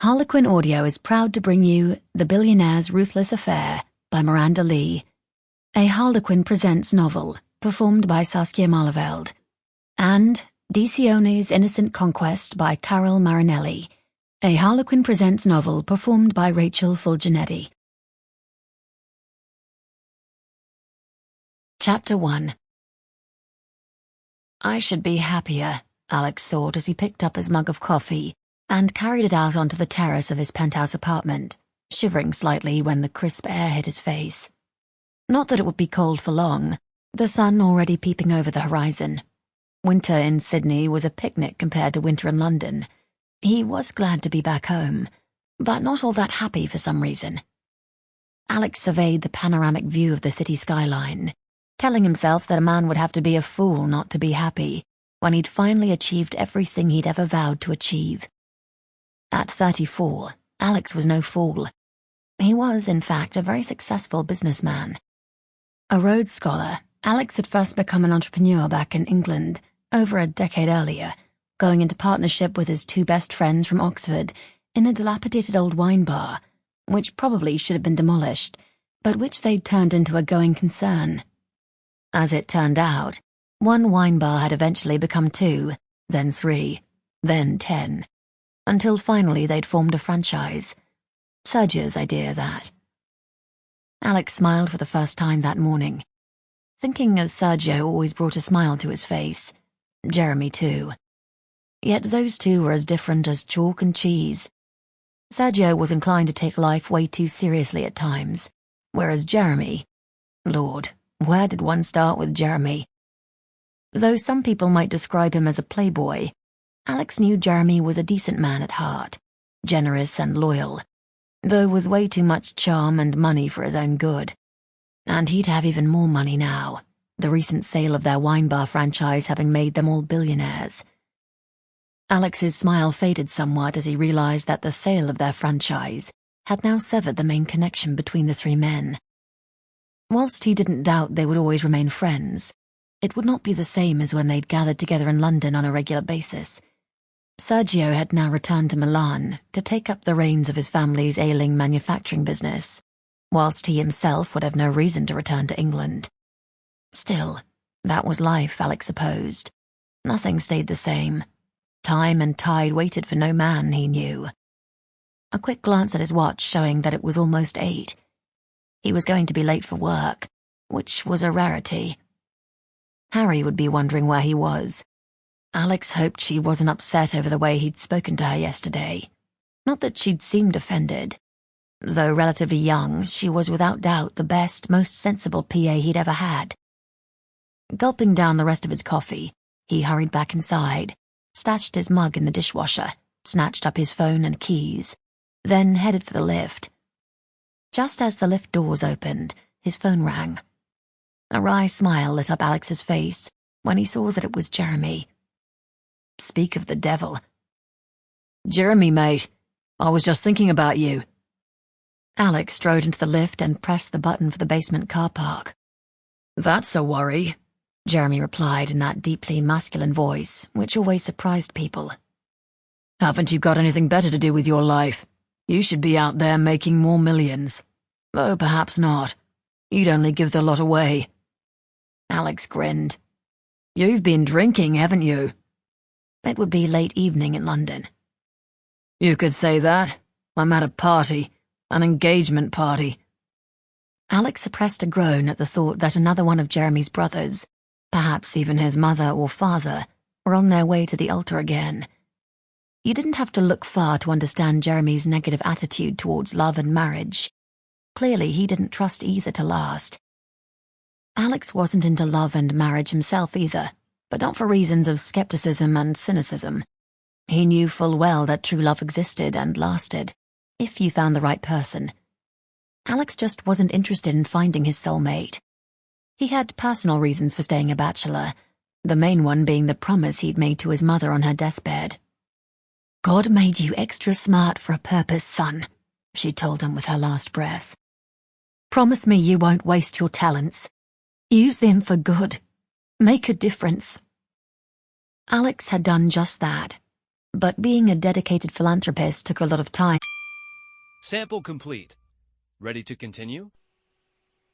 HarlequinAudio is proud to bring you The Billionaire's Ruthless Affair by Marinelli, a Harlequin Presents novel performed by Saskia Maarleveld, and Sione's Innocent Conquest by Marinelli, a Harlequin Presents novel performed by Fulginiti. Chapter 1. I should be happier, Alex thought as he picked up his mug of coffee and carried it out onto the terrace of his penthouse apartment, shivering slightly when the crisp air hit his face. Not that it would be cold for long, the sun already peeping over the horizon. Winter in Sydney was a picnic compared to winter in London. He was glad to be back home, but not all that happy for some reason. Alex surveyed the panoramic view of the city skyline, telling himself that a man would have to be a fool not to be happy when he'd finally achieved everything he'd ever vowed to achieve. At 34, Alex was no fool. He was, in fact, a very successful businessman. A Rhodes Scholar, Alex had first become an entrepreneur back in England over a decade earlier, going into partnership with his two best friends from Oxford in a dilapidated old wine bar, which probably should have been demolished, but which they'd turned into a going concern. As it turned out, one wine bar had eventually become 2, then 3, then 10, until finally they'd formed a franchise. Sergio's idea, that. Alex smiled for the first time that morning. Thinking of Sergio always brought a smile to his face. Jeremy, too. Yet those two were as different as chalk and cheese. Sergio was inclined to take life way too seriously at times, whereas Jeremy... Lord, where did one start with Jeremy? Though some people might describe him as a playboy, Alex knew Jeremy was a decent man at heart, generous and loyal, though with way too much charm and money for his own good. And he'd have even more money now, the recent sale of their wine bar franchise having made them all billionaires. Alex's smile faded somewhat as he realized that the sale of their franchise had now severed the main connection between the three men. Whilst he didn't doubt they would always remain friends, it would not be the same as when they'd gathered together in London on a regular basis. Sergio had now returned to Milan to take up the reins of his family's ailing manufacturing business, whilst he himself would have no reason to return to England. Still, that was life, Alex supposed. Nothing stayed the same. Time and tide waited for no man, he knew. A quick glance at his watch showing that it was almost 8. He was going to be late for work, which was a rarity. Harry would be wondering where he was. Alex hoped she wasn't upset over the way he'd spoken to her yesterday. Not that she'd seemed offended. Though relatively young, she was without doubt the best, most sensible PA he'd ever had. Gulping down the rest of his coffee, he hurried back inside, stashed his mug in the dishwasher, snatched up his phone and keys, then headed for the lift. Just as the lift doors opened, his phone rang. A wry smile lit up Alex's face when he saw that it was Jeremy. Speak of the devil. Jeremy, mate, I was just thinking about you. Alex strode into the lift and pressed the button for the basement car park. That's a worry, Jeremy replied in that deeply masculine voice, which always surprised people. Haven't you got anything better to do with your life? You should be out there making more millions. Though perhaps not. You'd only give the lot away. Alex grinned. You've been drinking, haven't you? It would be late evening in London. You could say that. I'm at a party, an engagement party. Alex suppressed a groan at the thought that another one of Jeremy's brothers, perhaps even his mother or father, were on their way to the altar again. You didn't have to look far to understand Jeremy's negative attitude towards love and marriage. Clearly, he didn't trust either to last. Alex wasn't into love and marriage himself either, but not for reasons of skepticism and cynicism. He knew full well that true love existed and lasted, if you found the right person. Alex just wasn't interested in finding his soulmate. He had personal reasons for staying a bachelor, the main one being the promise he'd made to his mother on her deathbed. God made you extra smart for a purpose, son, she told him with her last breath. Promise me you won't waste your talents. Use them for good. Make a difference. Alex had done just that. but being a dedicated philanthropist took a lot of time. Sample complete. Ready to continue?